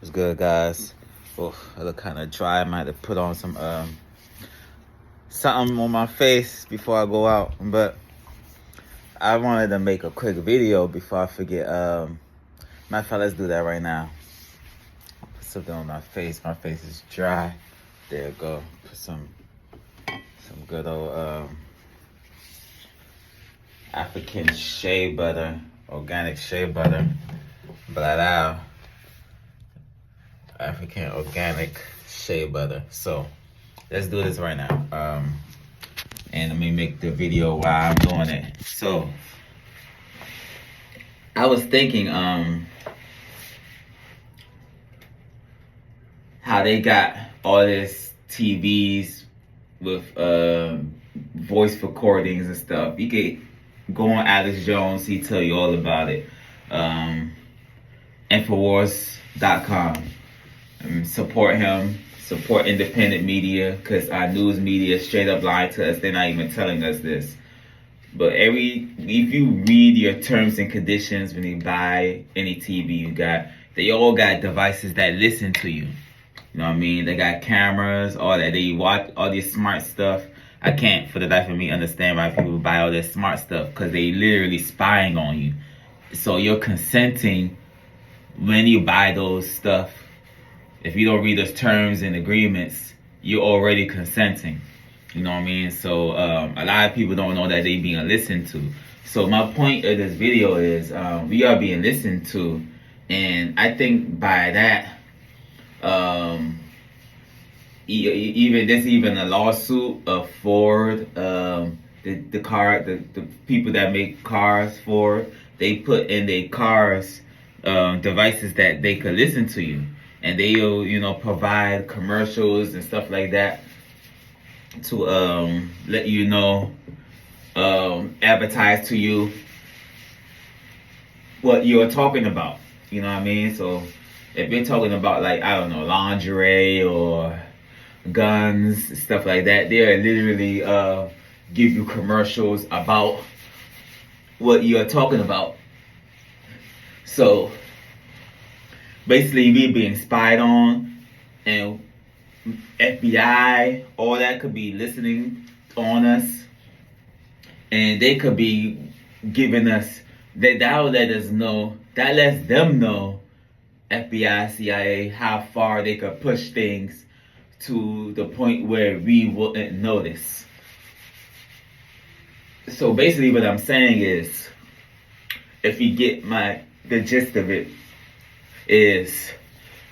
What's good, guys? Oh, I look kind of dry. I might have to put on some something on my face before I go out. But I wanted to make a quick video before I forget. Matter of fact, let's do that right now. Put something on my face. My face is dry. There you go. Put some good old African shea butter, organic shea butter, Bladau. African organic shea butter. So let's do this right now. And let me make the video while I'm doing it. So I was thinking how they got all this TVs with voice recordings and stuff. You could go on Alex Jones, he tell you all about it. Infowars.com. Support him, support independent media, because our news media straight up lied to us. They're not even telling us this. But if you read your terms and conditions when you buy any TV they all got devices that listen to you. You know what I mean? They got cameras, all that. They watch all this smart stuff. I can't for the life of me understand why people buy all this smart stuff, because they literally spying on you. So you're consenting when you buy those stuff. If you don't read those terms and agreements, you're already consenting. You know what I mean? So a lot of people don't know that they being listened to. So my point of this video is we are being listened to. And I think by that, even a lawsuit of Ford, the people that make cars, Ford, they put in their cars devices that they could listen to you. And they'll, provide commercials and stuff like that to let you know, advertise to you what you're talking about. You know what I mean? So if you're talking about, like, I don't know, lingerie or guns, stuff like that, they'll literally give you commercials about what you're talking about. So basically, we being spied on, and FBI, all that could be listening on us, and they could be giving us that'll let us know, that lets them know, FBI, CIA, how far they could push things to the point where we wouldn't notice. So basically, what I'm saying is, if you get the gist of it, is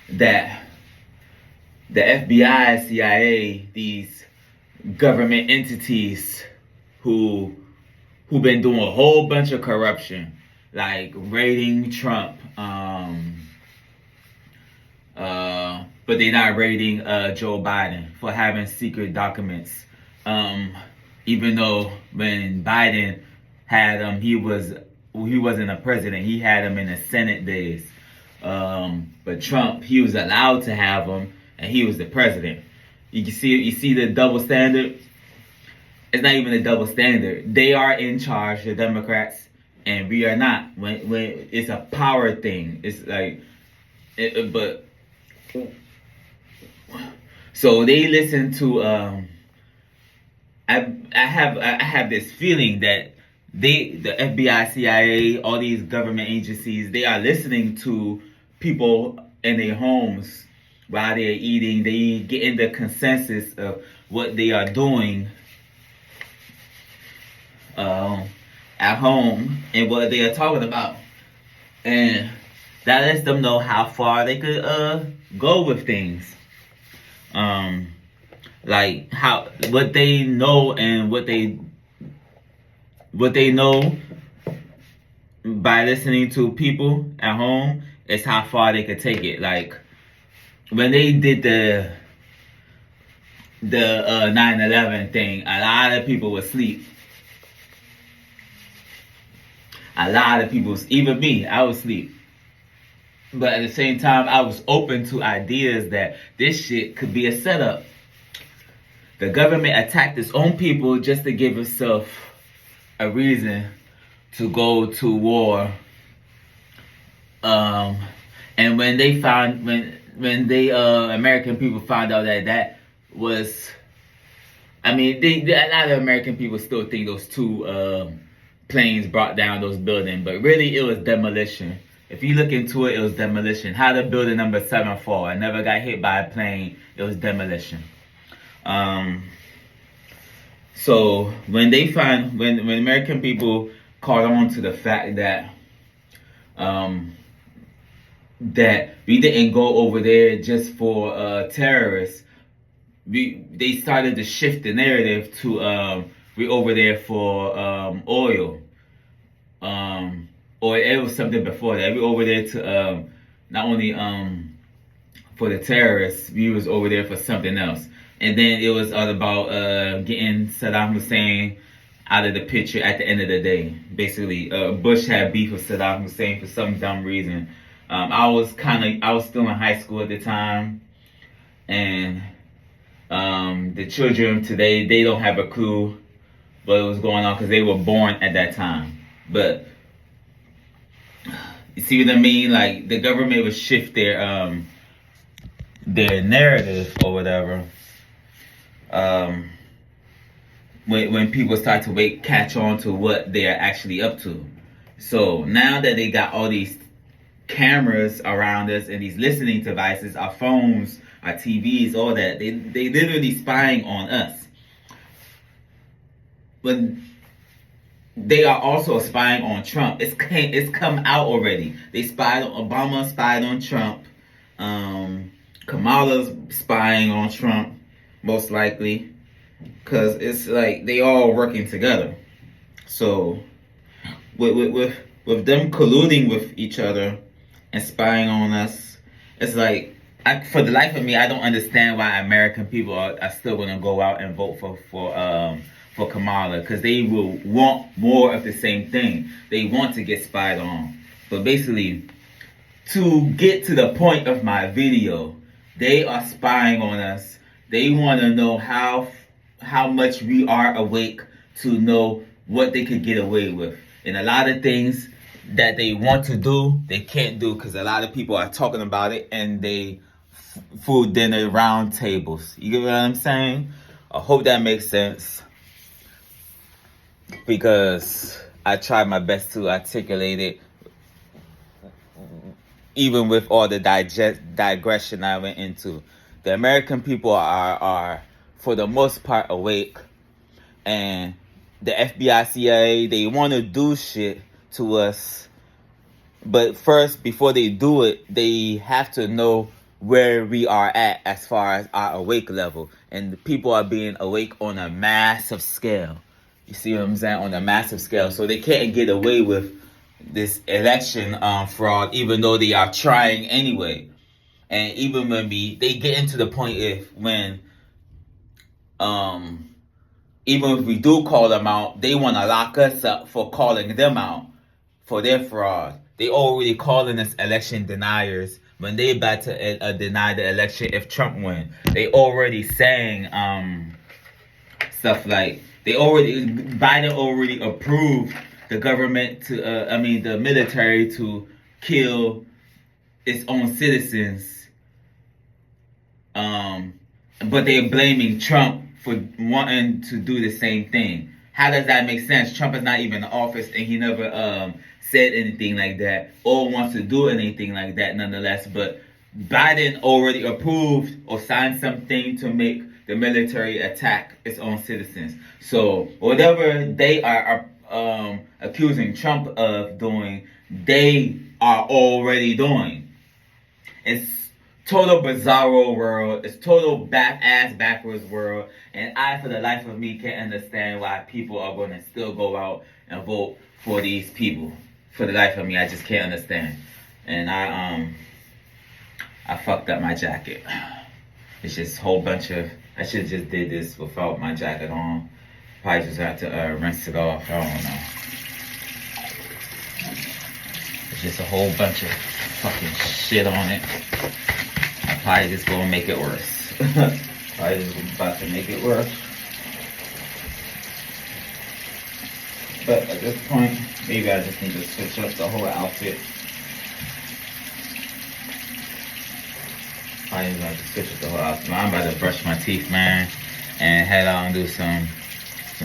that the FBI, CIA, these government entities who been doing a whole bunch of corruption, like raiding Trump, but they're not raiding Joe Biden for having secret documents. Even though when Biden had him, he wasn't a president. He had him in the Senate days. But Trump, he was allowed to have them, and he was the president. You see the double standard? It's not even a double standard. They are in charge, the Democrats, and we are not. When it's a power thing, it's like, so they listen to. I have this feeling that the FBI, CIA, all these government agencies, they are listening to people in their homes while they're eating. They get in the consensus of what they are doing at home and what they are talking about, and that lets them know how far they could go with things. Like what they know and what they know by listening to people at home is how far they could take it. Like when they did the 9/11 thing, a lot of people would sleep. A lot of people, even me, I would sleep. But at the same time, I was open to ideas that this shit could be a setup. The government attacked its own people just to give itself a reason to go to war. And when when they American people found out that was, I mean, a lot of American people still think those two planes brought down those buildings, but really it was demolition. If you look into it, it was demolition. How did building number 7 fall? It never got hit by a plane. It was demolition. So when American people caught on to the fact that that we didn't go over there just for terrorists, they started to shift the narrative to we over there for oil. Or it was something before that. We over there to not only for the terrorists, we was over there for something else. And then it was all about getting Saddam Hussein out of the picture at the end of the day. Basically, Bush had beef with Saddam Hussein for some dumb reason. I was still in high school at the time, and the children today, they don't have a clue what was going on because they were born at that time. But you see what I mean? Like, the government would shift their narrative or whatever. When people start to catch on to what they are actually up to. So now that they got all these cameras around us and these listening devices, our phones, our TVs, all that, they literally spying on us. But they are also spying on Trump. It's come out already. They spied on Obama, spied on Trump. Kamala's spying on Trump, most likely. Because it's like they all working together. So with them colluding with each other and spying on us, it's like, for the life of me, I don't understand why American people are still going to go out and vote for Kamala, because they will want more of the same thing. They want to get spied on. But basically, to get to the point of my video, they are spying on us. They want to know how much we are awake to know what they could get away with. And a lot of things that they want to do, they can't do because a lot of people are talking about it and they food dinner round tables. You get what I'm saying? I hope that makes sense, because I tried my best to articulate it, even with all the digression I went into. The American people are for the most part awake, and the FBI, CIA, they want to do shit to us, but first, before they do it, they have to know where we are at as far as our awake level. And the people are being awake on a massive scale. You see what I'm saying? On a massive scale. So they can't get away with this election fraud, even though they are trying anyway. And even when they get into the point even if we do call them out, they want to lock us up for calling them out for their fraud. They already calling us election deniers when they about to deny the election if Trump win. They already saying stuff like Biden already approved the government to the military to kill its own citizens. But they're blaming Trump for wanting to do the same thing. How does that make sense? Trump is not even in office and he never said anything like that or wants to do anything like that nonetheless. But Biden already approved or signed something to make the military attack its own citizens. So whatever they are accusing Trump of doing, they are already doing. It's total bizarro world. It's total backwards world. And I, for the life of me, can't understand why people are going to still go out and vote for these people. For the life of me, I just can't understand. And I fucked up my jacket. It's just a whole bunch of, I should have just did this without my jacket on. Probably just have to rinse it off. I don't know. It's just a whole bunch of fucking shit on it. I probably just gonna make it worse. Probably just about to make it worse. But at this point, maybe I just need to switch up the whole outfit. I ain't about to switch with the whole outfit. I'm about to brush my teeth, man, and head out and do some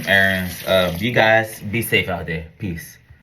errands. You guys be safe out there. Peace.